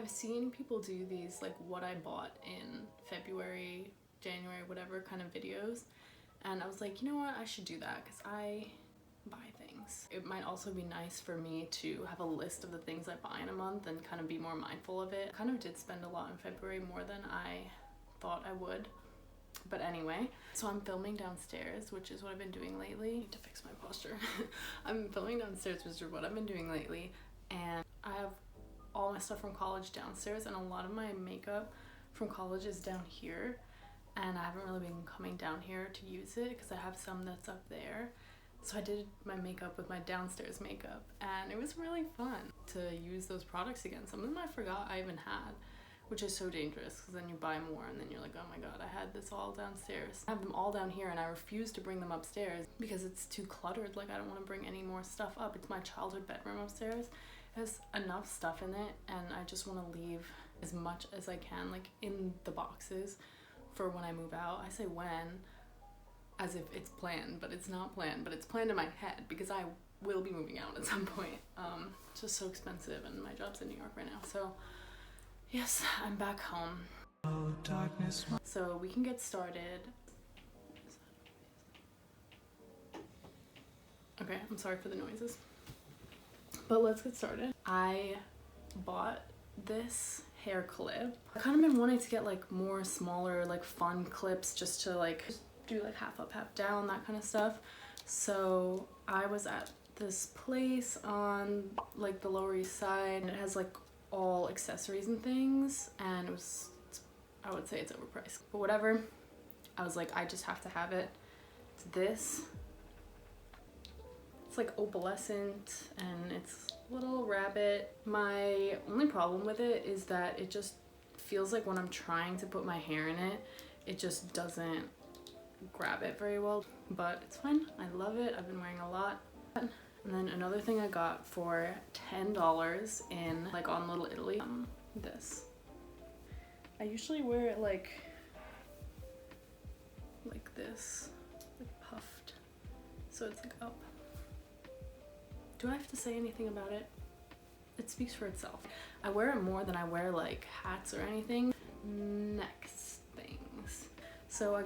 I've seen people do these like what I bought in February, January, whatever kind of videos, and I was like, you know what, I should do that because I buy things. It might also be nice for me to have a list of the things I buy in a month and kind of be more mindful of it. I kind of did spend a lot in February, more than I thought I would. But anyway, so I'm filming downstairs, which is what I've been doing lately. I need to fix my posture. I'm filming downstairs, which is what I've been doing lately, and I have all my stuff from college downstairs, and a lot of my makeup from college is down here, and I haven't really been coming down here to use it because I have some that's up there. So I did my makeup with my downstairs makeup, and it was really fun to use those products again. Some of them I forgot I even had, which is so dangerous because then you buy more and then you're like, oh my god, I had this all downstairs. I have them all down here and I refuse to bring them upstairs because it's too cluttered. Like, I don't want to bring any more stuff up. It's my childhood bedroom upstairs. It has enough stuff in it, and I just want to leave as much as I can, like, in the boxes for when I move out. I say when, as if it's planned, but it's not planned, but it's planned in my head because I will be moving out at some point. It's just so expensive, and my job's in New York right now, so yes, I'm back home. Oh, darkness. So we can get started. Okay, I'm sorry for the noises, but let's get started. I bought this hair clip. I've kind of been wanting to get like more smaller, like fun clips just to like do like half up, half down, that kind of stuff. So I was at this place on like the Lower East Side, and it has like all accessories and things, and it was, I would say it's overpriced, but whatever. I was like, I just have to have it. It's this. It's like opalescent and it's a little rabbit. My only problem with it is that it just feels like when I'm trying to put my hair in it, it just doesn't grab it very well, but it's fine. I love it. I've been wearing a lot. And then another thing I got for $10 in like on Little Italy, this. I usually wear it like this, like puffed, so it's like up. Do I have to say anything about it? It speaks for itself. I wear it more than I wear like hats or anything. Next things. So I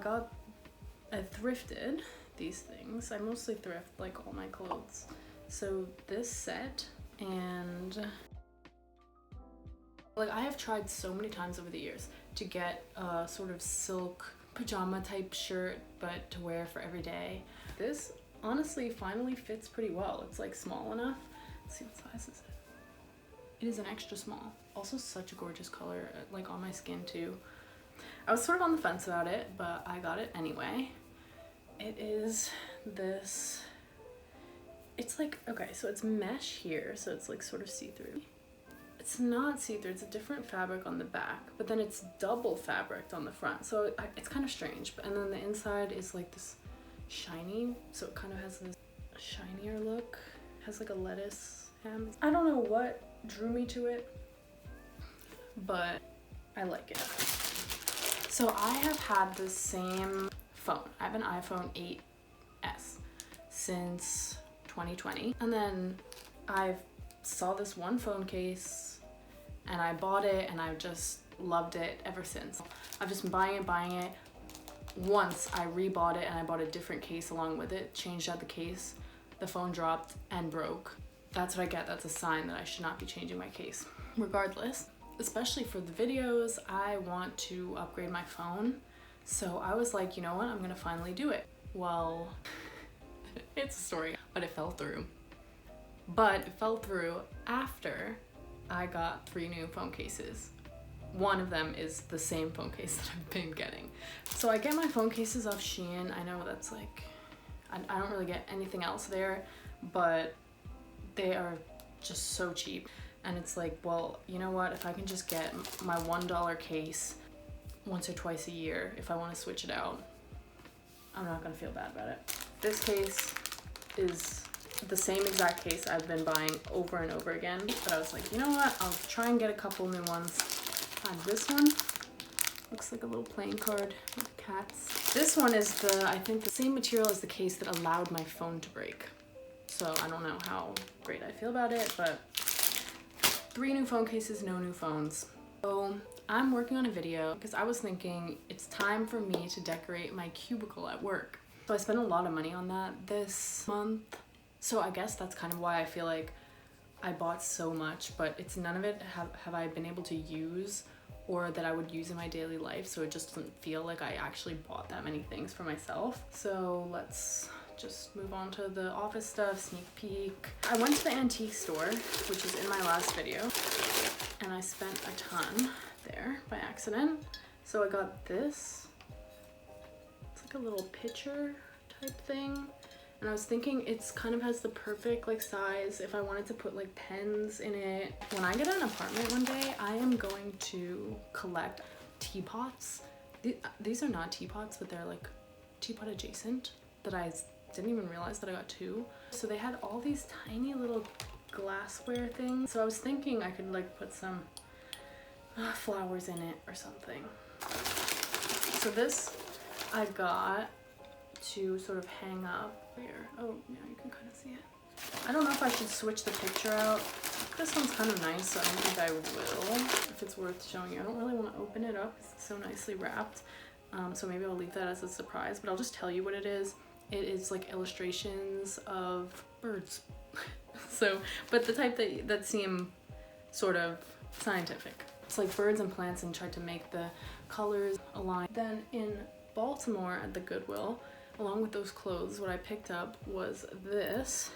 thrifted these things. I mostly thrift like all my clothes. So this set, and like I have tried so many times over the years to get a sort of silk pajama type shirt, but to wear for every day. This honestly finally fits pretty well. It's like small enough. Let's see, what size is it? It is an extra small. Also such a gorgeous color, like on my skin too. I was sort of on the fence about it, but I got it anyway. It is this, it's like, okay, so it's mesh here, so it's like sort of see-through. It's not see-through, it's a different fabric on the back, but then it's double fabric on the front, so it's kind of strange. And then the inside is like this shiny, so it kind of has this shinier look. It has like a lettuce hem. I don't know what drew me to it, but I like it. So I have had the same phone. I have an iPhone 8s since 2020, and then I saw this one phone case and I bought it, and I've just loved it ever since. I've just been buying it. Once I rebought it and I bought a different case along with it, changed out the case, the phone dropped and broke. That's what I get. That's a sign that I should not be changing my case. Regardless, especially for the videos, I want to upgrade my phone. So I was like, you know what, I'm gonna finally do it. Well, it's a story, but it fell through. But it fell through after I got 3 new phone cases. One of them is the same phone case that I've been getting. So I get my phone cases off Shein. I know that's like, I don't really get anything else there, but they are just so cheap. And it's like, well, you know what, if I can just get my $1 case once or twice a year, if I want to switch it out, I'm not gonna feel bad about it. This case is the same exact case I've been buying over and over again, but I was like, you know what, I'll try and get a couple new ones. This one looks like a little playing card with cats. This one is I think the same material as the case that allowed my phone to break. So I don't know how great I feel about it, but 3 new phone cases, no new phones. So I'm working on a video because I was thinking it's time for me to decorate my cubicle at work. So I spent a lot of money on that this month. So I guess that's kind of why I feel like I bought so much, but it's none of it have I been able to use or that I would use in my daily life. So it just doesn't feel like I actually bought that many things for myself. So let's just move on to the office stuff, sneak peek. I went to the antique store, which is in my last video, and I spent a ton there by accident. So I got this. It's like a little pitcher type thing. And I was thinking it's kind of has the perfect like size if I wanted to put like pens in it. When I get an apartment one day, I am going to collect teapots. These are not teapots, but they're like teapot adjacent that I didn't even realize that I got 2. So they had all these tiny little glassware things. So I was thinking I could like put some flowers in it or something. So this I got to sort of hang up here. Oh yeah, you can kind of see it. I don't know if I should switch the picture out. This one's kind of nice, so I don't think I will, if it's worth showing you. I don't really want to open it up. It's so nicely wrapped. So maybe I'll leave that as a surprise, but I'll just tell you what it is. It is like illustrations of birds. So, but the type that seem sort of scientific. It's like birds and plants and tried to make the colors align. Then in Baltimore at the Goodwill, along with those clothes, what I picked up was this.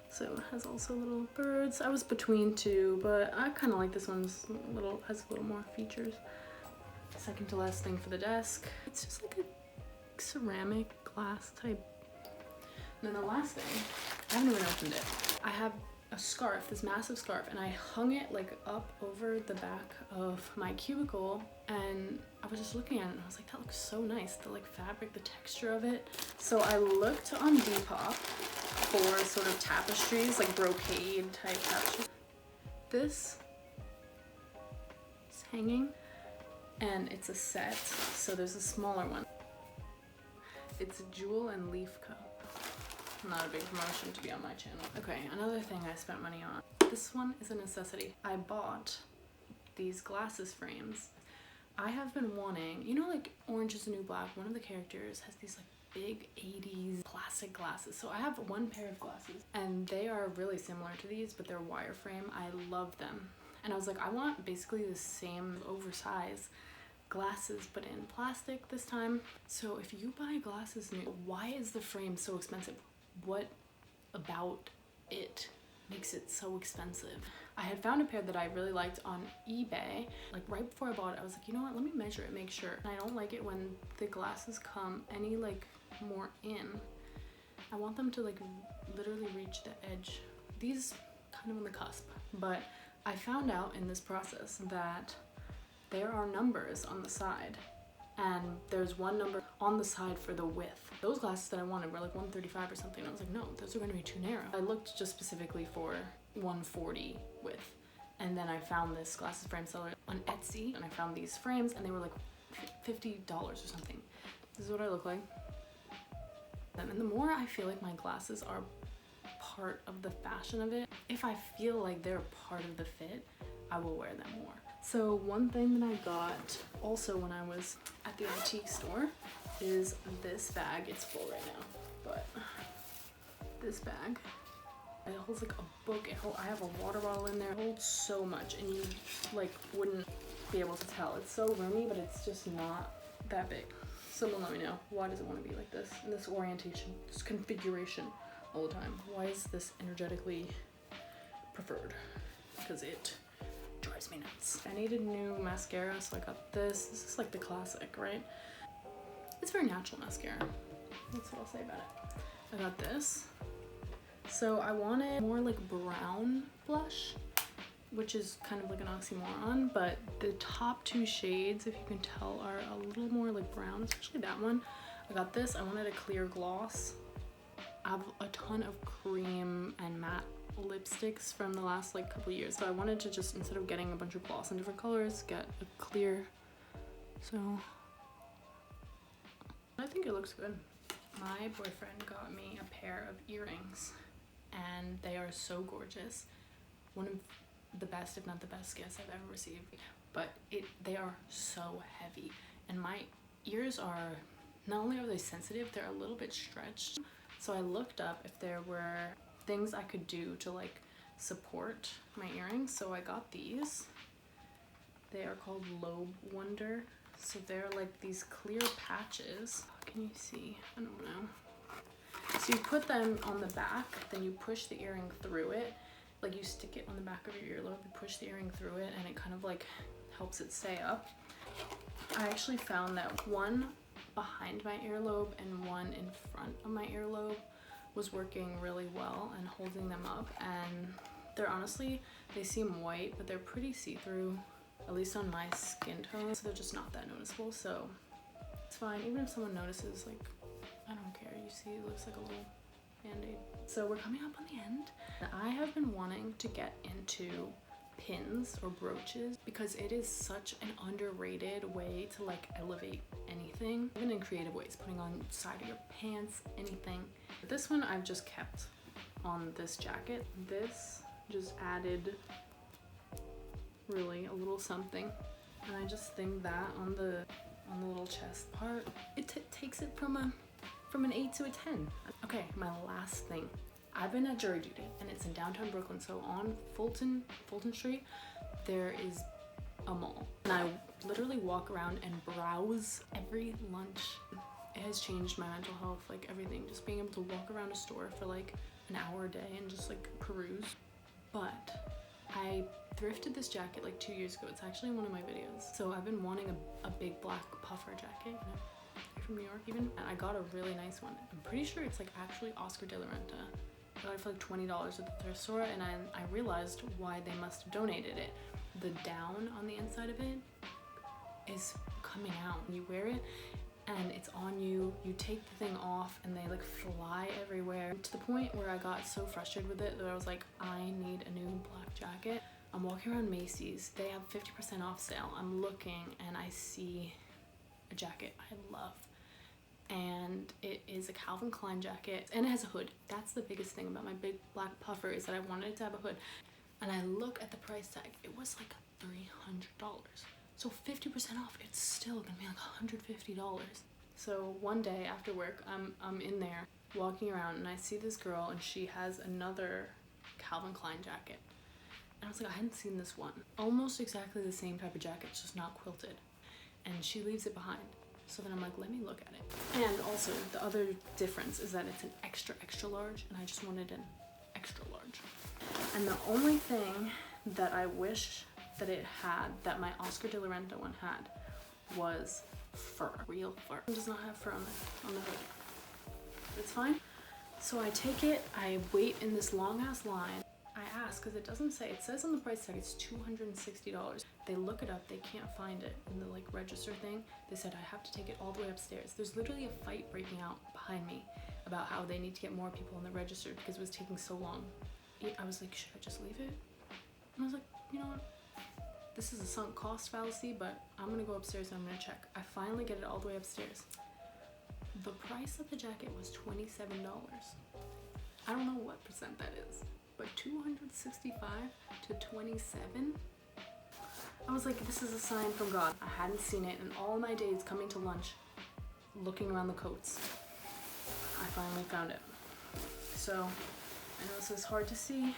So it has also little birds. I was between 2, but I kind of like this one's has a little more features. Second to last thing for the desk. It's just like a ceramic glass type. And then the last thing, I haven't even opened it. I have a scarf, this massive scarf, and I hung it like up over the back of my cubicle, and I was just looking at it and I was like, that looks so nice, the like fabric, the texture of it. So I looked on Depop for sort of tapestries, like brocade type tapestries. This is hanging and it's a set, so there's a smaller one. It's a jewel and leaf cup. Not a big promotion to be on my channel. Okay, another thing I spent money on. This one is a necessity. I bought these glasses frames. I have been wanting, you know, like Orange is the New Black, one of the characters has these like big 80s plastic glasses. So I have one pair of glasses and they are really similar to these, but they're wireframe. I love them. And I was like, I want basically the same oversized glasses but in plastic this time. So if you buy glasses new, why is the frame so expensive? What about it makes it so expensive? I had found a pair that I really liked on eBay. Like right before I bought it, I was like, you know what, let me measure it, make sure. And I don't like it when the glasses come any like more in. I want them to like literally reach the edge. These kind of on the cusp, but I found out in this process that there are numbers on the side, and there's one number on the side for the width. Those glasses that I wanted were like 135 or something. I was like, no, those are going to be too narrow. I looked just specifically for 140 width, and then I found this glasses frame seller on Etsy, and I found these frames, and they were like $50 or something. This is what I look like. And the more I feel like my glasses are part of the fashion of it, if I feel like they're part of the fit, I will wear them more. So one thing that I got also when I was at the antique store is this bag. It's full right now, but this bag, it holds like a book. I have a water bottle in there. It holds so much, and you like wouldn't be able to tell. It's so roomy, but it's just not that big. Someone let me know, why does it want to be like this in this orientation, this configuration all the time? Why is this energetically preferred? Because it drives me nuts. I needed new mascara, so I got this. This is like the classic, right? It's very natural mascara. That's what I'll say about it. I got this. So I wanted more like brown blush, which is kind of like an oxymoron, but the top 2 shades, if you can tell, are a little more like brown, especially that one. I got this. I wanted a clear gloss. I have a ton of cream and matte lipsticks from the last like couple years, so I wanted to just, instead of getting a bunch of gloss in different colors, get a clear. So I think it looks good. My boyfriend got me a pair of earrings and they are so gorgeous. One of the best, if not the best gifts I've ever received. But they are so heavy, and my ears are, not only are they sensitive, they're a little bit stretched. So I looked up if there were things I could do to like support my earrings. So I got these. They are called Lobe Wonder. So they're like these clear patches. Can you see? I don't know. So you put them on the back, then you push the earring through it. Like you stick it on the back of your earlobe, you push the earring through it, and it kind of like helps it stay up. I actually found that one behind my earlobe and one in front of my earlobe was working really well and holding them up, and they're honestly, they seem white, but they're pretty see-through, at least on my skin tone, so they're just not that noticeable. So it's fine, even if someone notices, like, I don't care. You see, it looks like a little band-aid. So we're coming up on the end. I have been wanting to get into pins or brooches because it is such an underrated way to like elevate anything, even in creative ways, putting on the side of your pants, anything. This one I've just kept on this jacket. This just added really a little something, and I just think that on the little chest part, it takes it from an 8 to a 10. Okay, my last thing. I've been at jury duty, and it's in downtown Brooklyn. So on Fulton Street, there is a mall, and I literally walk around and browse every lunch. It has changed my mental health, like everything. Just being able to walk around a store for like an hour a day and just like peruse. But I thrifted this jacket like 2 years ago. It's actually in one of my videos. So I've been wanting a big black puffer jacket, you know, from New York even, and I got a really nice one. I'm pretty sure it's like actually Oscar de la Renta. I got it for like $20 at the thrift store, and I realized why they must have donated it. The down on the inside of it is coming out. You wear it and it's on you, you take the thing off and they like fly everywhere, to the point where I got so frustrated with it that I was like, I need a new black jacket. I'm walking around Macy's, they have 50% off sale. I'm looking and I see a jacket I love, and it is a Calvin Klein jacket, and it has a hood. That's the biggest thing about my big black puffer, is that I wanted it to have a hood. And I look at the price tag, it was like $300. So 50% off, it's still gonna be like $150. So one day after work, I'm in there walking around, and I see this girl, and she has another Calvin Klein jacket. And I was like, I hadn't seen this one. Almost exactly the same type of jacket, just not quilted. And she leaves it behind. So then I'm like, let me look at it. And also, the other difference is that it's an extra, extra large, and I just wanted an extra large. And the only thing that I wish that it had, that my Oscar de la Renta one had, was fur, real fur. It does not have fur on the hood. It's fine. So I take it, I wait in this long ass line. I ask, because it doesn't say, it says on the price tag it's $260. They look it up, they can't find it in the like register thing. They said I have to take it all the way upstairs. There's literally a fight breaking out behind me about how they need to get more people in the register because it was taking so long. I was like, should I just leave it? And I was like, you know what? This is a sunk cost fallacy, but I'm gonna go upstairs and I'm gonna check. I finally get it all the way upstairs. The price of the jacket was $27. I don't know what percent that is, but 265 to 27. I was like, this is a sign from God. I hadn't seen it in all my days coming to lunch, looking around the coats. I finally found it. So I know this is hard to see,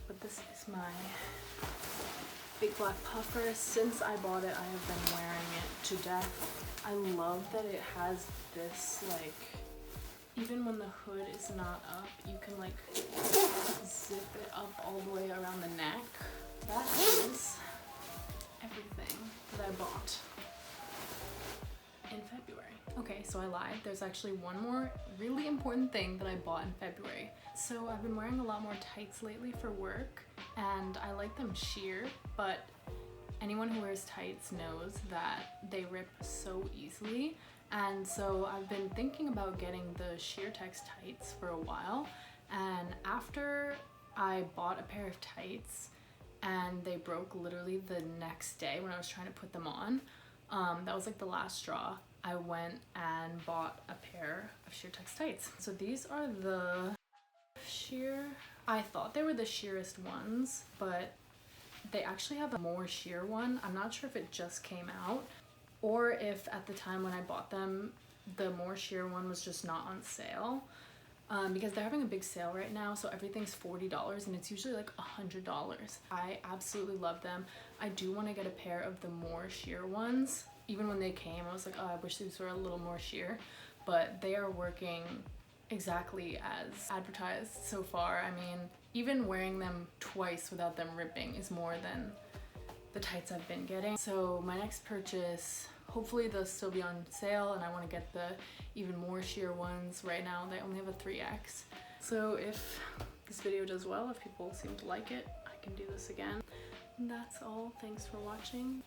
but this is my big black puffer. Since I bought it, I have been wearing it to death. I love that it has this, like, even when the hood is not up, you can like zip it up all the way around the neck. That is everything that I bought in February. Okay, so I lied. There's actually one more really important thing that I bought in February. So I've been wearing a lot more tights lately for work, and I like them sheer, but anyone who wears tights knows that they rip so easily. And so I've been thinking about getting the sheer text tights for a while, and after I bought a pair of tights and they broke literally the next day when I was trying to put them on, that was like the last straw. I went and bought a pair of sheer text tights. So these are the sheer. I thought they were the sheerest ones, but they actually have a more sheer one. I'm not sure if it just came out or if at the time when I bought them, the more sheer one was just not on sale. Because they're having a big sale right now, so everything's $40 and it's usually like $100. I absolutely love them. I do want to get a pair of the more sheer ones. Even when they came, I was like, oh, I wish these were a little more sheer, but they are working exactly as advertised so far. I mean, even wearing them twice without them ripping is more than the tights I've been getting. So my next purchase, hopefully they'll still be on sale, and I want to get the even more sheer ones. Right now they only have a 3X. So if this video does well, if people seem to like it, I can do this again. And that's all. Thanks for watching.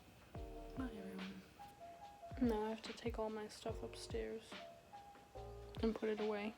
Bye everyone. Now I have to take all my stuff upstairs and put it away.